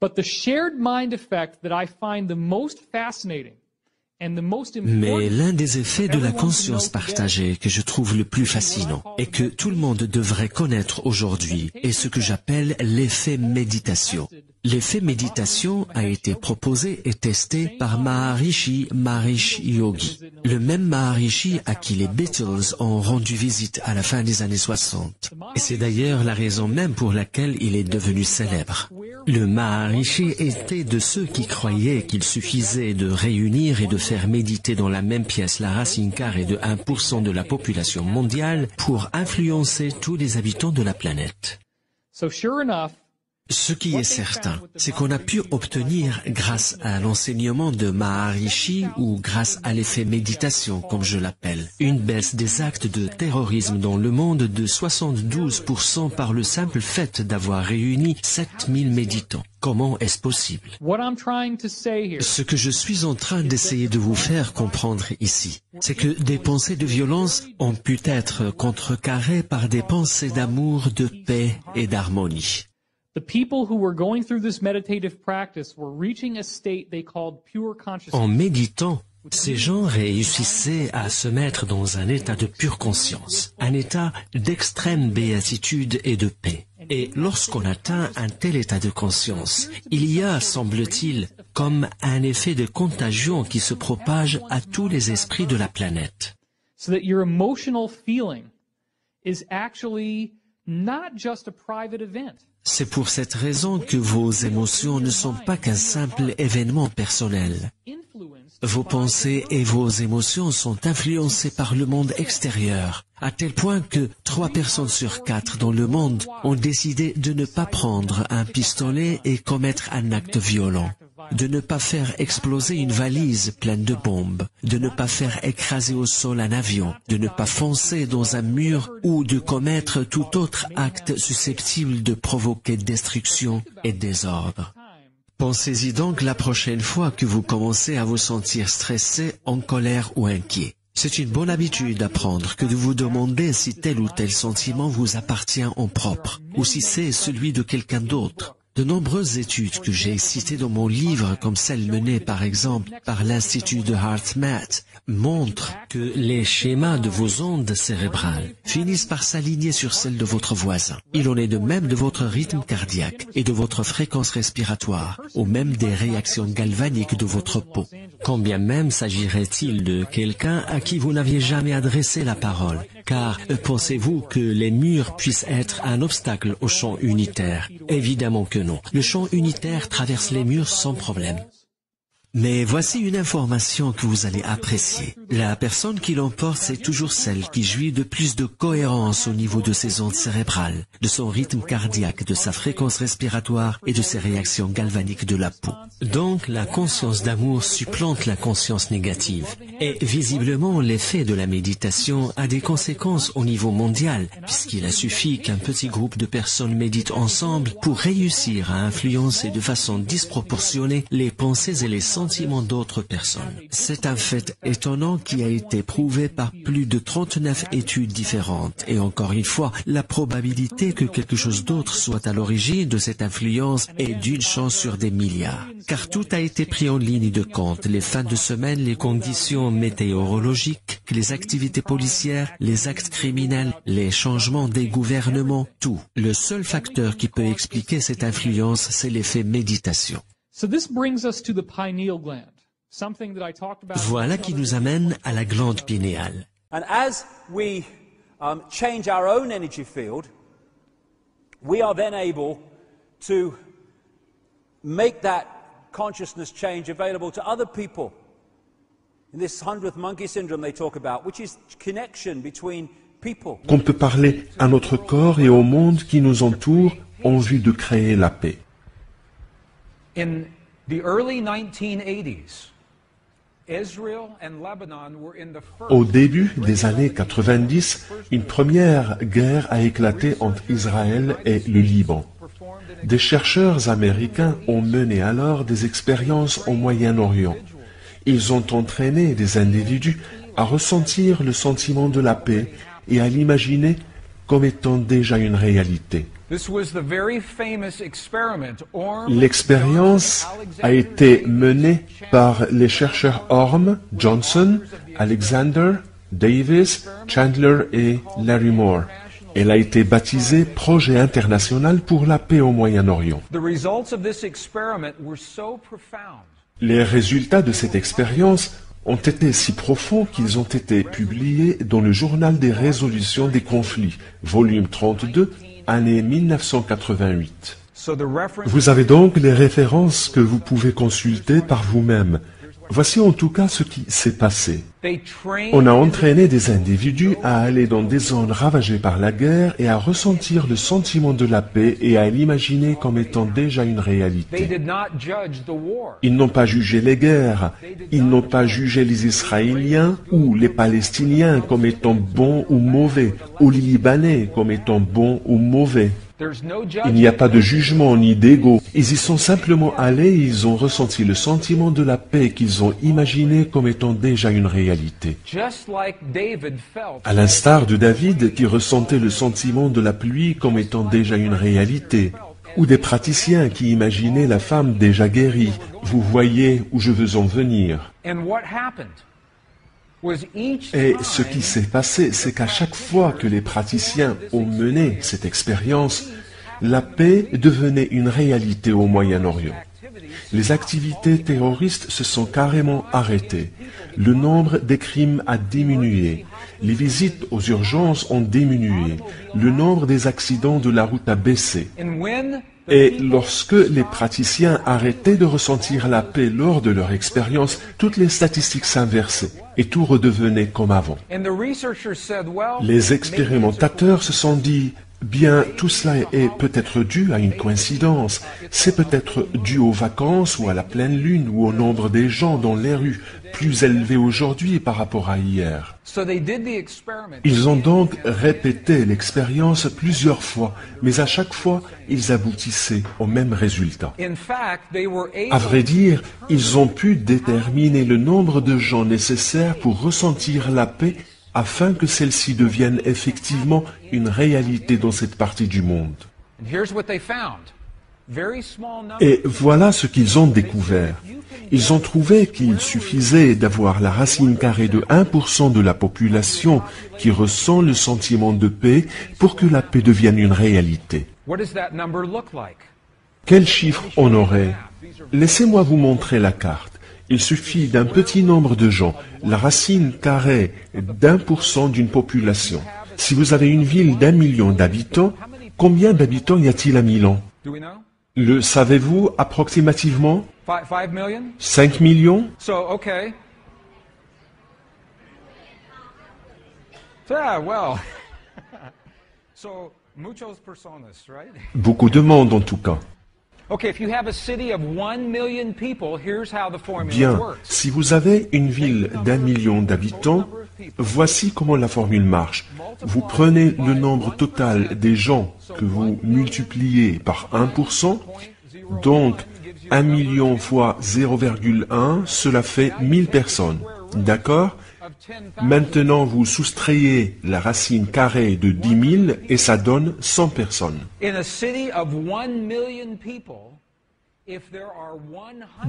But the shared mind effect that I find the most fascinating Mais l'un des effets de la conscience partagée que je trouve le plus fascinant et que tout le monde devrait connaître aujourd'hui est ce que j'appelle l'effet méditation. L'effet méditation a été proposé et testé par Maharishi Mahesh Yogi, le même Maharishi à qui les Beatles ont rendu visite à la fin des années 60. Et c'est d'ailleurs la raison même pour laquelle il est devenu célèbre. Le Maharishi était de ceux qui croyaient qu'il suffisait de réunir et de faire méditer dans la même pièce la racine carrée de 1% de la population mondiale pour influencer tous les habitants de la planète. Ce qui est certain, c'est qu'on a pu obtenir, grâce à l'enseignement de Maharishi ou grâce à l'effet méditation, comme je l'appelle, une baisse des actes de terrorisme dans le monde de 72% par le simple fait d'avoir réuni 7000 méditants. Comment est-ce possible? Ce que je suis en train d'essayer de vous faire comprendre ici, c'est que des pensées de violence ont pu être contrecarrées par des pensées d'amour, de paix et d'harmonie. En méditant, ces gens réussissaient à se mettre dans un état de pure conscience, un état d'extrême béatitude et de paix. Et lorsqu'on atteint un tel état de conscience, il y a, semble-t-il, comme un effet de contagion qui se propage à tous les esprits de la planète. So that your emotional feeling is actually not just a private event. C'est pour cette raison que vos émotions ne sont pas qu'un simple événement personnel. Vos pensées et vos émotions sont influencées par le monde extérieur, à tel point que 3 personnes sur 4 dans le monde ont décidé de ne pas prendre un pistolet et commettre un acte violent, de ne pas faire exploser une valise pleine de bombes, de ne pas faire écraser au sol un avion, de ne pas foncer dans un mur ou de commettre tout autre acte susceptible de provoquer destruction et désordre. Pensez-y donc la prochaine fois que vous commencez à vous sentir stressé, en colère ou inquiet. C'est une bonne habitude à prendre que de vous demander si tel ou tel sentiment vous appartient en propre, ou si c'est celui de quelqu'un d'autre. De nombreuses études que j'ai citées dans mon livre, comme celle menée par exemple par l'Institut de HeartMath, montrent que les schémas de vos ondes cérébrales finissent par s'aligner sur celles de votre voisin. Il en est de même de votre rythme cardiaque et de votre fréquence respiratoire, ou même des réactions galvaniques de votre peau. Quand bien même s'agirait-il de quelqu'un à qui vous n'aviez jamais adressé la parole, car pensez-vous que les murs puissent être un obstacle au champ unitaire? Évidemment que non. Le champ unitaire traverse les murs sans problème. Mais voici une information que vous allez apprécier. La personne qui l'emporte, c'est toujours celle qui jouit de plus de cohérence au niveau de ses ondes cérébrales, de son rythme cardiaque, de sa fréquence respiratoire et de ses réactions galvaniques de la peau. Donc, la conscience d'amour supplante la conscience négative. Et visiblement, l'effet de la méditation a des conséquences au niveau mondial, puisqu'il a suffi qu'un petit groupe de personnes méditent ensemble pour réussir à influencer de façon disproportionnée les pensées et les sentiments d'autres personnes. C'est un fait étonnant qui a été prouvé par plus de 39 études différentes. Et encore une fois, la probabilité que quelque chose d'autre soit à l'origine de cette influence est d'une chance sur des milliards. Car tout a été pris en ligne de compte, les fins de semaine, les conditions météorologiques, les activités policières, les actes criminels, les changements des gouvernements, tout. Le seul facteur qui peut expliquer cette influence, c'est l'effet méditation. Voilà qui nous amène à la glande pinéale. And as we change our own energy field, we are then able to make that consciousness change available to other people. In this 100th monkey syndrome they talk about, which is connection between people. Qu'on peut parler à notre corps et au monde qui nous entoure en vue de créer la paix. In the early 1980s, Israel and Lebanon were in the first. Au début des années 90, une première guerre a éclaté entre Israël et le Liban. Des chercheurs américains ont mené alors des expériences au Moyen-Orient. Ils ont entraîné des individus à ressentir le sentiment de la paix et à l'imaginer comme étant déjà une réalité. L'expérience a été menée par les chercheurs Orme, Johnson, Alexander, Davis, Chandler et Larry Moore. Elle a été baptisée Projet international pour la paix au Moyen-Orient. Les résultats de cette expérience ont été si profonds qu'ils ont été publiés dans le Journal des résolutions des conflits, volume 32, année 1988. Vous avez donc les références que vous pouvez consulter par vous-même. Voici en tout cas ce qui s'est passé. On a entraîné des individus à aller dans des zones ravagées par la guerre et à ressentir le sentiment de la paix et à l'imaginer comme étant déjà une réalité. Ils n'ont pas jugé les guerres, ils n'ont pas jugé les Israéliens ou les Palestiniens comme étant bons ou mauvais, ou les Libanais comme étant bons ou mauvais. Il n'y a pas de jugement ni d'ego. Ils y sont simplement allés et ils ont ressenti le sentiment de la paix qu'ils ont imaginé comme étant déjà une réalité. À l'instar de David qui ressentait le sentiment de la pluie comme étant déjà une réalité, ou des praticiens qui imaginaient la femme déjà guérie. Vous voyez où je veux en venir. Et ce qui s'est passé, c'est qu'à chaque fois que les praticiens ont mené cette expérience, la paix devenait une réalité au Moyen-Orient. Les activités terroristes se sont carrément arrêtées. Le nombre des crimes a diminué. Les visites aux urgences ont diminué. Le nombre des accidents de la route a baissé. Et lorsque les praticiens arrêtaient de ressentir la paix lors de leur expérience, toutes les statistiques s'inversaient et tout redevenait comme avant. Les expérimentateurs se sont dit, bien, tout cela est peut-être dû à une coïncidence. C'est peut-être dû aux vacances ou à la pleine lune ou au nombre des gens dans les rues, plus élevé aujourd'hui par rapport à hier. Ils ont donc répété l'expérience plusieurs fois, mais à chaque fois, ils aboutissaient au même résultat. À vrai dire, ils ont pu déterminer le nombre de gens nécessaires pour ressentir la paix afin que celle-ci devienne effectivement une réalité dans cette partie du monde. Et voilà ce qu'ils ont découvert. Ils ont trouvé qu'il suffisait d'avoir la racine carrée de 1% de la population qui ressent le sentiment de paix pour que la paix devienne une réalité. Quel chiffre on aurait? Laissez-moi vous montrer la carte. Il suffit d'un petit nombre de gens, la racine carrée d'1% d'une population. Si vous avez une ville d'1 million d'habitants, combien d'habitants y a-t-il à Milan? Le savez-vous approximativement? 5 millions? Beaucoup de monde en tout cas. Bien, si vous avez une ville d'1 million d'habitants, voici comment la formule marche. Vous prenez le nombre total des gens que vous multipliez par 1%, donc 1 million fois 0,1, cela fait 1000 personnes. D'accord? Maintenant, vous soustrayez la racine carrée de 10 000 et ça donne 100 personnes.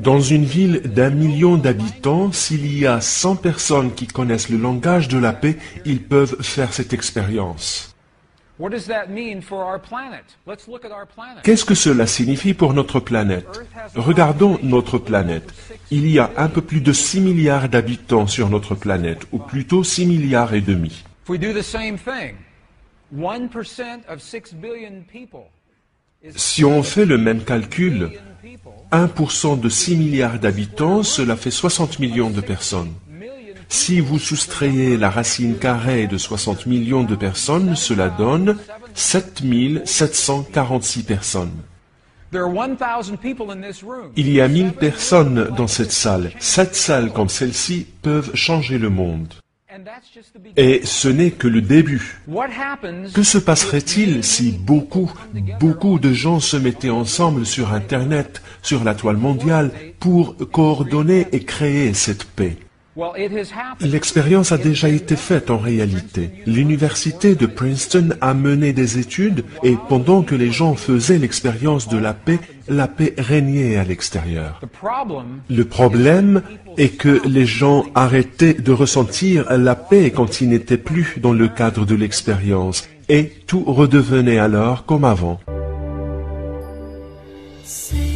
Dans une ville d'1 million d'habitants, s'il y a 100 personnes qui connaissent le langage de la paix, ils peuvent faire cette expérience. Qu'est-ce que cela signifie pour notre planète? Regardons notre planète. Il y a un peu plus de 6 milliards d'habitants sur notre planète, ou plutôt 6 milliards et demi. Si on fait le même calcul, 1% de 6 milliards d'habitants, cela fait 60 millions de personnes. Si vous soustrayez la racine carrée de 60 millions de personnes, cela donne 7746 personnes. Il y a 1000 personnes dans cette salle. 7 salles comme celle-ci peuvent changer le monde. Et ce n'est que le début. Que se passerait-il si beaucoup de gens se mettaient ensemble sur Internet, sur la toile mondiale, pour coordonner et créer cette paix? Well, it has happened. L'expérience a déjà été faite en réalité. L'université de Princeton a mené des études et pendant que les gens faisaient l'expérience de la paix régnait à l'extérieur. Le problème est que les gens arrêtaient de ressentir la paix quand ils n'étaient plus dans le cadre de l'expérience et tout redevenait alors comme avant. Say